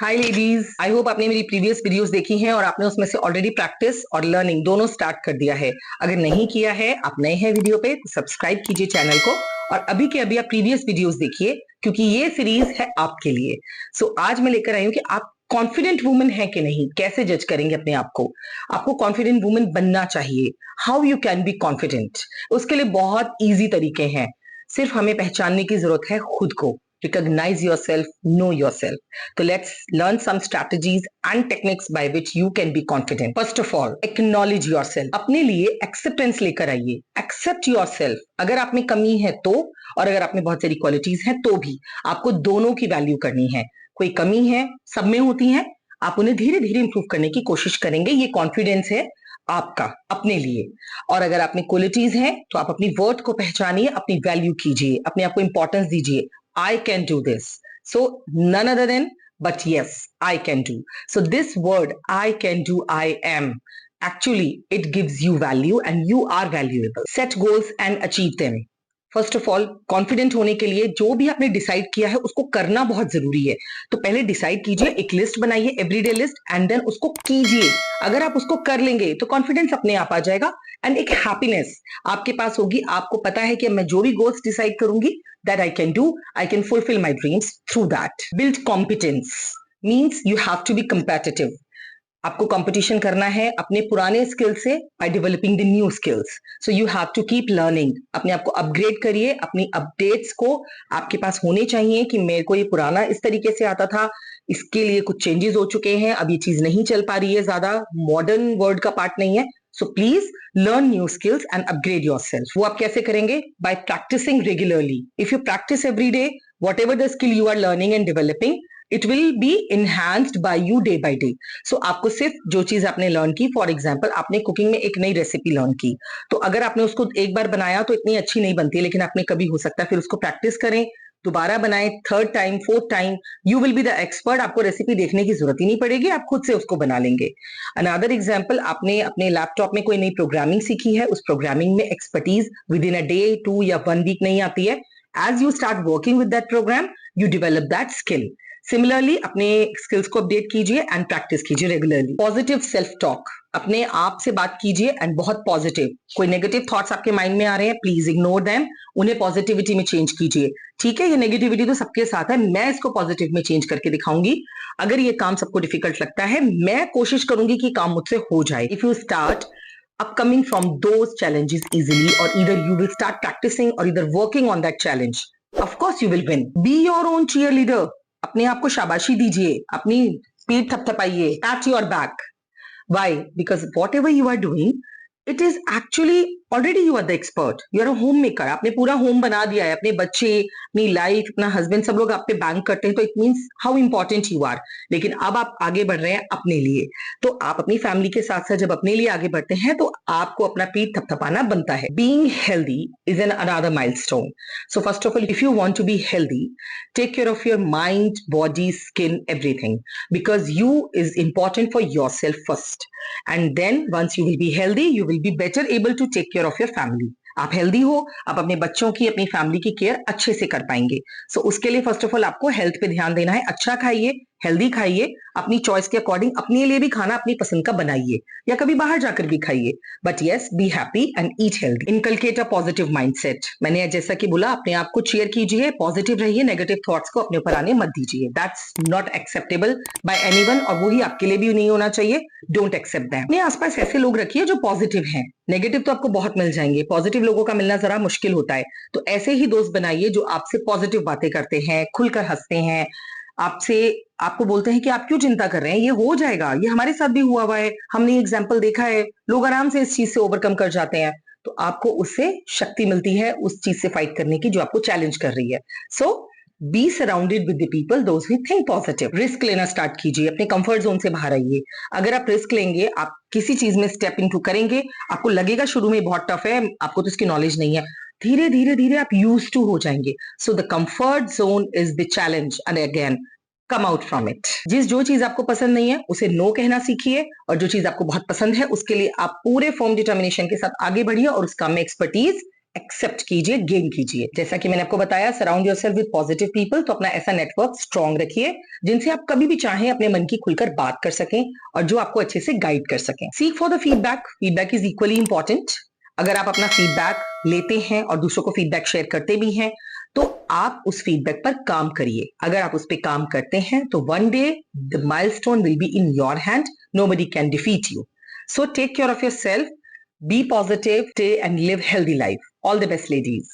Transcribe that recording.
Hi ladies, I hope आपने मेरी previous videos देखी हैं और आपने उसमें से ऑलरेडी प्रैक्टिस और लर्निंग दोनों स्टार्ट कर दिया है। अगर नहीं किया है, आप नए हैं वीडियो पे तो सब्सक्राइब कीजिए चैनल को और अभी के अभी आप प्रीवियस वीडियोस देखिए क्योंकि ये सीरीज है आपके लिए। आज मैं लेकर आई हूँ कि आप कॉन्फिडेंट वुमन है कि नहीं, कैसे जज करेंगे अपने आप को। आपको कॉन्फिडेंट वुमन बनना चाहिए। How you can be confident, उसके लिए बहुत ईजी तरीके हैं। सिर्फ हमें पहचानने की जरूरत है खुद को। Recognize yourself, know yourself. So let's learn some strategies and techniques by which you can be confident. First of all, acknowledge yourself. अपने लिए acceptance लेकर आइए। Accept yourself. अगर आप में कमी है तो, और अगर आप में बहुत सारी क्वालिटीज हैं तो भी आपको दोनों की वैल्यू करनी है। कोई कमी है, सब में होती है, आप उन्हें धीरे धीरे इंप्रूव करने की कोशिश करेंगे। ये कॉन्फिडेंस है आपका अपने लिए। और अगर आप में क्वालिटीज हैं तो आप अपनी वर्थ को पहचानिए, अपनी वैल्यू कीजिए, अपने आप को इंपॉर्टेंस दीजिए। I can do this. So none other than, but yes, I can do. So this word, I can do, I am, actually, it gives you value and you are valuable. Set goals and achieve them. First of all, confident होने के लिए जो भी आपने decide किया है उसको करना बहुत जरूरी है। तो पहले डिसाइड कीजिए, एक लिस्ट बनाइए, एवरीडे लिस्ट, एंड देन उसको कीजिए। अगर आप उसको कर लेंगे तो कॉन्फिडेंस अपने आप आ जाएगा एंड एक हैप्पीनेस आपके पास होगी। आपको पता है कि मैं जो भी गोल्स डिसाइड करूंगी, that I can do, I can fulfill my dreams through that. Build competence means you have to be competitive. आपको कंपटीशन करना है अपने पुराने स्किल से by developing the new skills. So you have to keep learning. अपने आप को upgrade करिए, अपनी अपडेट्स को आपके पास होने चाहिए कि मेरे को ये पुराना इस तरीके से आता था, इसके लिए कुछ चेंजेस हो चुके हैं, अब ये चीज नहीं चल पा रही है, ज्यादा मॉडर्न वर्ल्ड का पार्ट नहीं है। So please learn new skills and upgrade yourself. वो आप कैसे करेंगे? By practising regularly. If you practise every day whatever the skill you are learning and developing, it will be enhanced by you day by day. So आपको सिर्फ जो चीज आपने learn की, फॉर एग्जाम्पल आपने कुकिंग में एक नई रेसिपी लर्न की, तो अगर आपने उसको एक बार बनाया तो इतनी अच्छी नहीं बनती, लेकिन आपने कभी हो सकता है फिर उसको प्रैक्टिस करें, दोबारा बनाए, third time fourth time, you will be the expert. आपको रेसिपी देखने की जरूरत ही नहीं पड़ेगी, आप खुद से उसको बना लेंगे। अनदर एग्जाम्पल, आपने अपने लैपटॉप में कोई नई प्रोग्रामिंग सीखी है, उस प्रोग्रामिंग में expertise within a day, 2 या 1 वीक नहीं आती है। As you start working with that program, you develop that skill. Similarly अपने स्किल्स को अपडेट कीजिए एंड प्रैक्टिस कीजिए रेगुलरली। पॉजिटिव सेल्फ टॉक, अपने आप से बात कीजिए एंड बहुत पॉजिटिव। कोई नेगेटिव थॉट्स आपके माइंड में आ रहे हैं, प्लीज इग्नोर देम, उन्हें पॉजिटिविटी में चेंज कीजिए। ठीक है, ये नेगेटिविटी तो सबके साथ है, मैं इसको पॉजिटिव में चेंज करके दिखाऊंगी। अगर ये काम सबको डिफिकल्ट लगता है, मैं कोशिश करूंगी कि काम मुझसे हो जाए। If you start upcoming from those challenges easily, or either you will start practicing or either working on that challenge, of course you will win. Be your own cheerleader. अपने आप को शाबाशी दीजिए, अपनी पीठ थपथपाइए, pat your back. Why? Because whatever you are doing, it is actually already you are the expert. You are a homemaker. आपने पूरा home बना दिया है, अपने बच्चे, अपनी लाइफ, अपना हस्बैंड, सब लोग आप पे बैंक करते हैं, तो it means how important you are. लेकिन अब आप आगे बढ़ रहे हैं अपने लिए, तो आप अपनी फैमिली के साथ साथ जब अपने लिए आगे बढ़ते हैं तो आपको अपना पीठ थपथपाना बनता है। Being healthy is an another milestone. So first of all, if you want to be healthy, take care of your mind, body, skin, everything, because you is important for yourself first, and then once you will be healthy, you will be better able to take care of your family. आप healthy हो, आप अपने बच्चों की, अपनी family की care अच्छे से कर पाएंगे। सो उसके लिए फर्स्ट ऑफ ऑल आपको हेल्थ पे ध्यान देना है। अच्छा खाइए, हेल्दी खाइए, अपनी चॉइस के अकॉर्डिंग अपने लिए भी खाना अपनी पसंद का बनाइए, या कभी बाहर जाकर भी खाइए, but yes, be happy and eat healthy. Inculcate a positive mindset. मैंने जैसा कि बोला, अपने आप को चीयर कीजिए, पॉजिटिव रहिए, नेगेटिव थॉट्स को अपने ऊपर आने मत दीजिए। That's not acceptable by anyone, और वही आपके लिए भी नहीं होना चाहिए। Don't accept that. अपने आसपास ऐसे लोग रखिए जो पॉजिटिव हैं। नेगेटिव तो आपको बहुत मिल जाएंगे, पॉजिटिव लोगों का मिलना जरा मुश्किल होता है। तो ऐसे ही दोस्त बनाइए जो आपसे पॉजिटिव बातें करते हैं, खुलकर हंसते हैं, आपसे आपको बोलते हैं कि आप क्यों चिंता कर रहे हैं, ये हो जाएगा, ये हमारे साथ भी हुआ है, हमने एग्जाम्पल देखा है, लोग आराम से इस चीज से ओवरकम कर जाते हैं। तो आपको उससे शक्ति मिलती है उस चीज से फाइट करने की जो आपको चैलेंज कर रही है। So be surrounded with the people those who think positive. Risk लेना स्टार्ट कीजिए, अपने कंफर्ट जोन से बाहर आइए। अगर आप रिस्क लेंगे, आप किसी चीज में स्टेप इनटू करेंगे, आपको लगेगा शुरू में बहुत टफ है, आपको तो इसकी नॉलेज नहीं है, धीरे धीरे धीरे आप यूज टू हो जाएंगे। So the comfort zone is the challenge, and again come out from it. जो चीज आपको पसंद नहीं है उसे नो कहना सीखिए, और जो चीज आपको बहुत पसंद है उसके लिए आप पूरे फर्म डिटर्मिनेशन के साथ आगे बढ़िए और उस काम में एक्सपर्टीज एक्सेप्ट कीजिए, गेन कीजिए। जैसा कि मैंने आपको बताया, surround yourself with positive people, तो अपना ऐसा नेटवर्क स्ट्रांग रखिए जिनसे आप कभी भी चाहें अपने मन की खुलकर बात कर सकें और जो आपको अच्छे से गाइड कर सकें। Seek for the feedback, feedback is equally important. अगर आप अपना फीडबैक लेते हैं और दूसरों को फीडबैक शेयर करते भी हैं, तो आप उस फीडबैक पर काम करिए। अगर आप उस पर काम करते हैं तो one day the milestone will be in your hand, nobody can defeat you. So take care of yourself, be positive, stay and live healthy life. All the best, ladies.